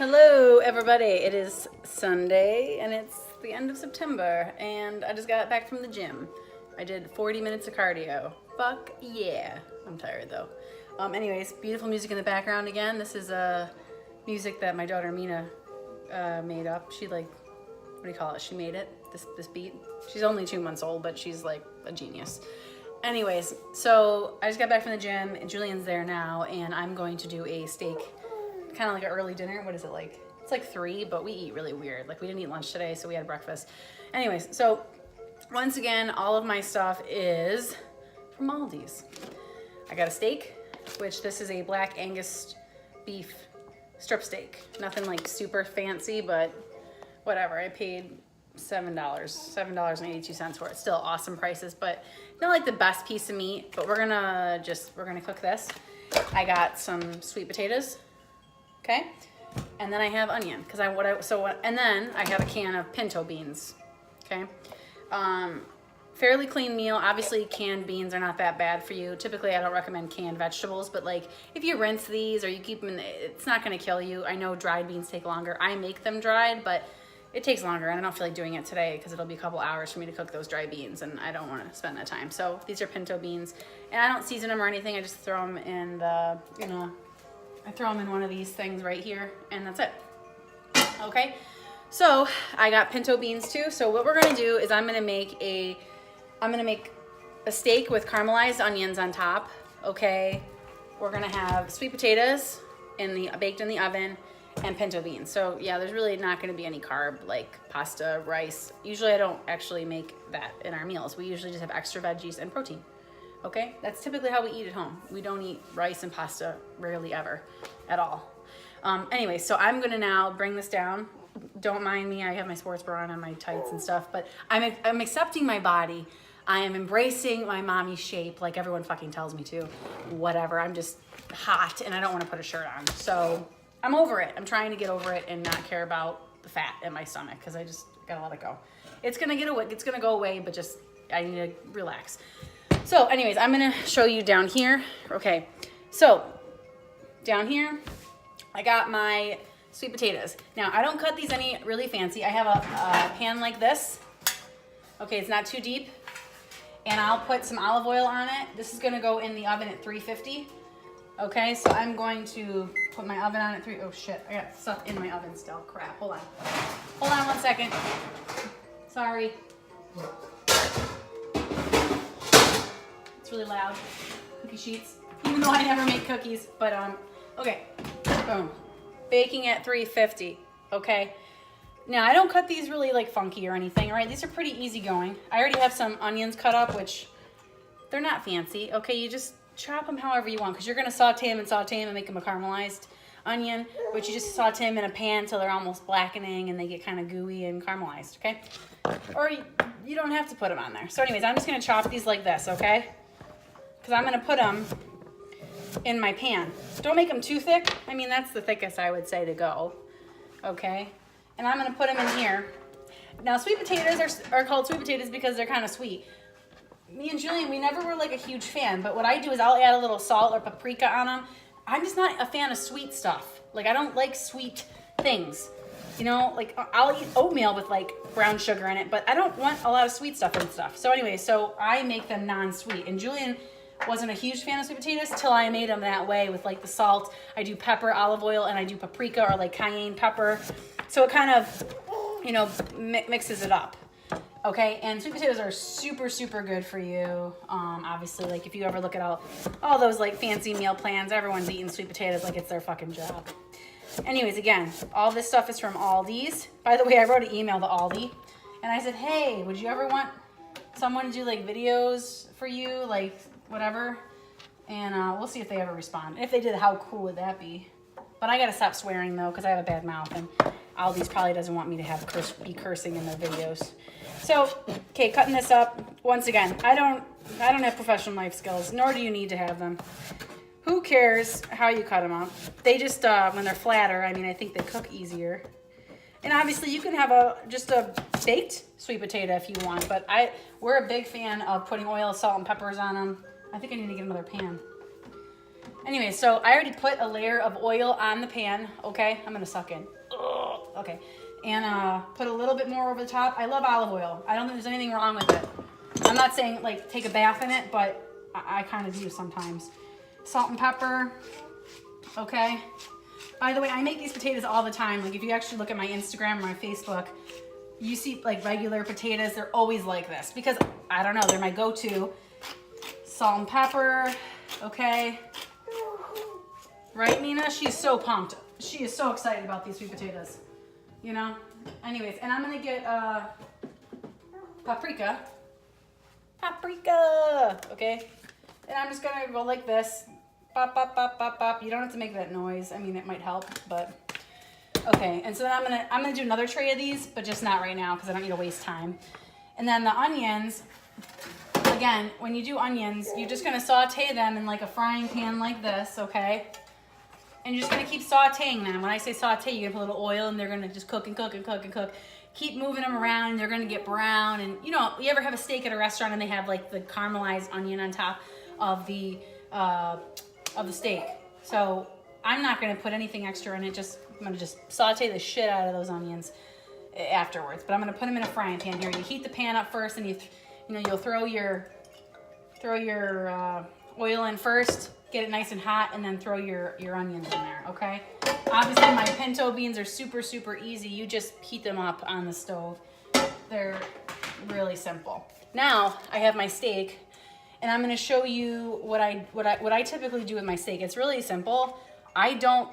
Hello, everybody. It is Sunday, and it's the end of September, and I just got back from the gym. I did 40 minutes of cardio. Fuck yeah. I'm tired, though. Anyways, beautiful music in the background again. This is music that my daughter Mina made up. She, what do you call it? She made it, this beat. She's only 2 months old, but she's, a genius. Anyways, so I just got back from the gym, and Julian's there now, and I'm going to do a steak, kind of like an early dinner. What is it like? It's like 3, but we eat really weird. We didn't eat lunch today, so we had breakfast. Anyways, so once again, all of my stuff is from Aldi's. I got a steak, which this is a Black Angus beef strip steak. Nothing super fancy, but whatever. I paid $7.82 for it. Still awesome prices, but not the best piece of meat, but we're gonna cook this. I got some sweet potatoes, okay? And then I have onion, and then I have a can of pinto beans, okay? Fairly clean meal. Obviously canned beans are not that bad for you. Typically I don't recommend canned vegetables, but if you rinse these or you keep them it's not gonna kill you. I know dried beans take longer. I make them dried, but it takes longer, and I don't feel like doing it today because it'll be a couple hours for me to cook those dry beans, and I don't want to spend that time. So these are pinto beans, and I don't season them or anything. I just throw them in I throw them in one of these things right here, and that's it. Okay, so I got pinto beans too. So what we're gonna do is I'm gonna make a steak with caramelized onions on top. Okay, we're gonna have sweet potatoes baked in the oven, and pinto beans. So yeah, there's really not going to be any carb like pasta, rice. Usually I don't actually make that in our meals. We usually just have extra veggies and protein. Okay, that's typically how we eat at home. We don't eat rice and pasta rarely ever at all. Anyway, so I'm going to now bring this down. Don't mind me, I have my sports bra on and my tights and stuff, but I'm accepting my body. I am embracing my mommy shape like everyone fucking tells me to. Whatever, I'm just hot and I don't want to put a shirt on. So I'm over it. I'm trying to get over it and not care about the fat in my stomach because I just gotta let it go. It's gonna go away, but just I need to relax. So anyways, I'm gonna show you down here. Okay, so down here, I got my sweet potatoes. Now I don't cut these any really fancy. I have a pan like this. Okay, it's not too deep. And I'll put some olive oil on it. This is gonna go in the oven at 350. Okay, so I'm going to put my oven on at 3. Oh shit, I got stuff in my oven still. Crap, hold on 1 second. Sorry. It's really loud. Cookie sheets, even though I never make cookies, but okay, boom. Baking at 350, okay? Now, I don't cut these really funky or anything, all right? These are pretty easy going. I already have some onions cut up, which they're not fancy, okay? You just chop them however you want because you're going to saute them and make them a caramelized onion, which you just saute them in a pan till they're almost blackening and they get kind of gooey and caramelized, okay? Or you don't have to put them on there. So anyways, I'm just going to chop these like this, okay? Because I'm going to put them in my pan. Don't make them too thick. I mean, that's the thickest I would say to go, okay? And I'm going to put them in here. Now, sweet potatoes are called sweet potatoes because they're kind of sweet. Me and Julian, we never were a huge fan, but what I do is I'll add a little salt or paprika on them. I'm just not a fan of sweet stuff. I don't like sweet things. I'll eat oatmeal with brown sugar in it, but I don't want a lot of sweet stuff and stuff. So anyway, so I make them non-sweet. And Julian wasn't a huge fan of sweet potatoes till I made them that way with the salt. I do pepper, olive oil, and I do paprika or cayenne pepper. So it kind of, mixes it up. Okay, and sweet potatoes are super, super good for you. Obviously, if you ever look at all those fancy meal plans, everyone's eating sweet potatoes like it's their fucking job. Anyways, again, all this stuff is from Aldi's. By the way, I wrote an email to Aldi, and I said, hey, would you ever want someone to do videos for you, whatever? And we'll see if they ever respond. If they did, how cool would that be? But I gotta stop swearing though, because I have a bad mouth, and Aldi's probably doesn't want me to be cursing in their videos. So, okay, cutting this up. Once again, I don't have professional knife skills, nor do you need to have them. Who cares how you cut them up? They just, when they're flatter, I think they cook easier. And obviously you can have just a baked sweet potato if you want, but we're a big fan of putting oil, salt, and peppers on them. I think I need to get another pan. Anyway, so I already put a layer of oil on the pan, okay? I'm gonna suck in. Ugh, okay. And put a little bit more over the top. I love olive oil. I don't think there's anything wrong with it. I'm not saying like take a bath in it, but I kind of do sometimes. Salt and pepper, okay? By the way, I make these potatoes all the time. Like if you actually look at my Instagram or my Facebook, you see like regular potatoes, they're always like this because I don't know, they're my go-to. Salt and pepper, okay? Right, Mina? She's so pumped. She is so excited about these sweet potatoes. You know? Anyways, and I'm gonna get paprika. Paprika! Okay? And I'm just gonna go like this. Bop, bop, bop, bop, bop. You don't have to make that noise. I mean, it might help, but okay. And so then I'm gonna do another tray of these, but just not right now because I don't need to waste time. And then the onions, again, when you do onions, you're just gonna saute them in like a frying pan like this, okay? And you're just gonna keep sauteing them. When I say saute, you're gonna put a little oil and they're gonna just cook and cook and cook and cook. Keep moving them around and they're gonna get brown. And you know, you ever have a steak at a restaurant and they have like the caramelized onion on top of the steak? So I'm not gonna put anything extra in it. I'm gonna just saute the shit out of those onions afterwards. But I'm gonna put them in a frying pan here. You heat the pan up first, and you'll throw your oil in first. Get it nice and hot, and then throw your onions in there, okay? Obviously, my pinto beans are super, super easy. You just heat them up on the stove. They're really simple. Now, I have my steak, and I'm gonna show you what I typically do with my steak. It's really simple. I don't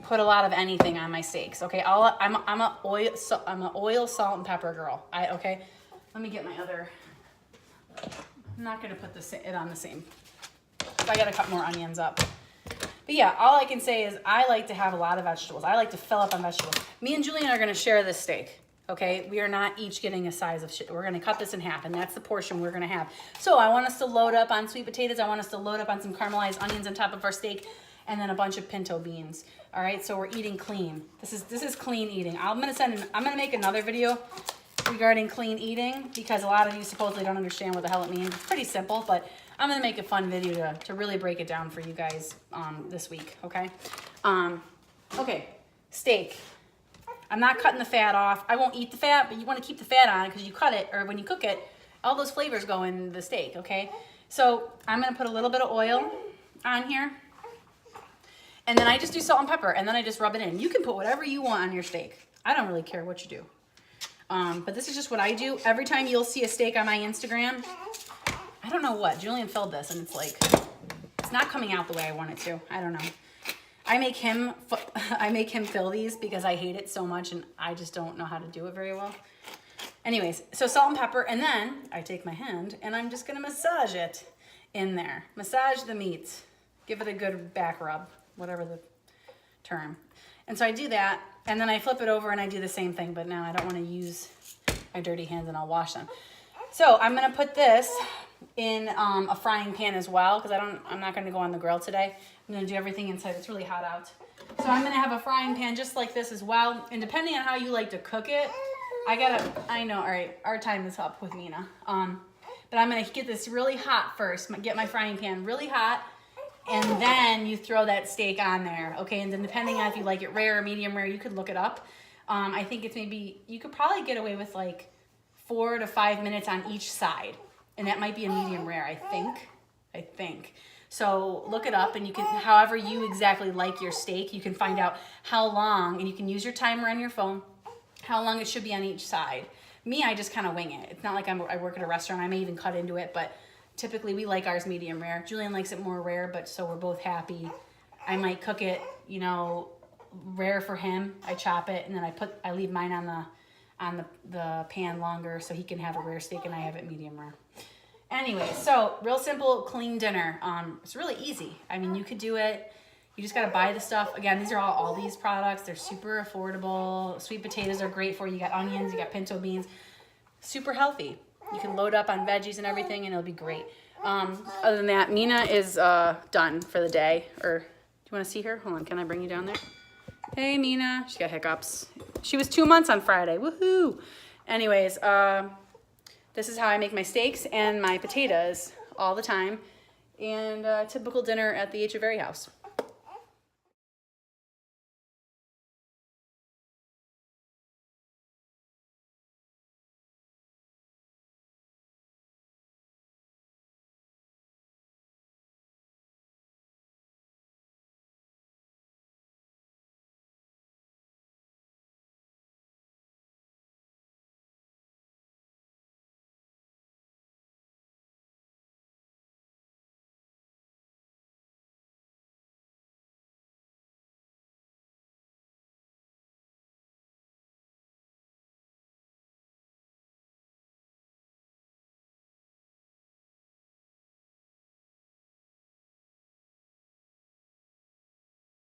put a lot of anything on my steaks, okay? I'm a oil, salt, and pepper girl. Okay? Let me get my other. I'm not gonna put it on the same. I gotta cut more onions up. But yeah, all I can say is I like to have a lot of vegetables. I like to fill up on vegetables. Me and Julian are gonna share this steak, okay? We are not each getting a size of shit. We're gonna cut this in half, and that's the portion we're gonna have. So I want us to load up on sweet potatoes. I want us to load up on some caramelized onions on top of our steak, and then a bunch of pinto beans. All right, so we're eating clean. This is clean eating. I'm gonna make another video regarding clean eating because a lot of you supposedly don't understand what the hell it means. It's pretty simple, but I'm gonna make a fun video to really break it down for you guys this week, okay? Okay, steak. I'm not cutting the fat off. I won't eat the fat, but you wanna keep the fat on because you cut it, or when you cook it, all those flavors go in the steak, okay? So I'm gonna put a little bit of oil on here, and then I just do salt and pepper, and then I just rub it in. You can put whatever you want on your steak. I don't really care what you do. But this is just what I do. Every time you'll see a steak on my Instagram, I don't know what, Julian filled this and it's like, it's not coming out the way I want it to. I don't know. I make him fill these because I hate it so much and I just don't know how to do it very well. Anyways, so salt and pepper, and then I take my hand and I'm just gonna massage it in there. Massage the meat. Give it a good back rub, whatever the term. And so I do that, and then I flip it over and I do the same thing, but now I don't wanna use my dirty hands and I'll wash them. So I'm gonna put this in a frying pan as well because I'm not gonna go on the grill today. I'm gonna do everything inside. It's really hot out. So I'm gonna have a frying pan just like this as well. And depending on how you like to cook it, I know, all right, our time is up with Mina. But I'm gonna get this really hot first, get my frying pan really hot, and then you throw that steak on there, okay? And then depending on if you like it rare or medium rare, you could look it up. I think it's you could probably get away with like 4 to 5 minutes on each side. And that might be a medium rare, I think. So look it up, and you can, however you exactly like your steak, you can find out how long, and you can use your timer on your phone, how long it should be on each side. Me, I just kind of wing it. It's not like I work at a restaurant. I may even cut into it, but typically we like ours medium rare. Julian likes it more rare, but so we're both happy. I might cook it, rare for him. I chop it, and then I leave mine on the pan longer so he can have a rare steak and I have it medium rare. Anyway, so real simple, clean dinner. It's really easy. I mean, you could do it. You just got to buy the stuff. Again, these are all these products. They're super affordable. Sweet potatoes are great for you. You got onions, you got pinto beans. Super healthy. You can load up on veggies and everything and it'll be great. Other than that, Mina is done for the day. Or do you want to see her? Hold on, can I bring you down there? Hey, Mina. She got hiccups. She was 2 months on Friday. Woohoo! Anyways, this is how I make my steaks and my potatoes all the time. and a typical dinner at the Echeverry house.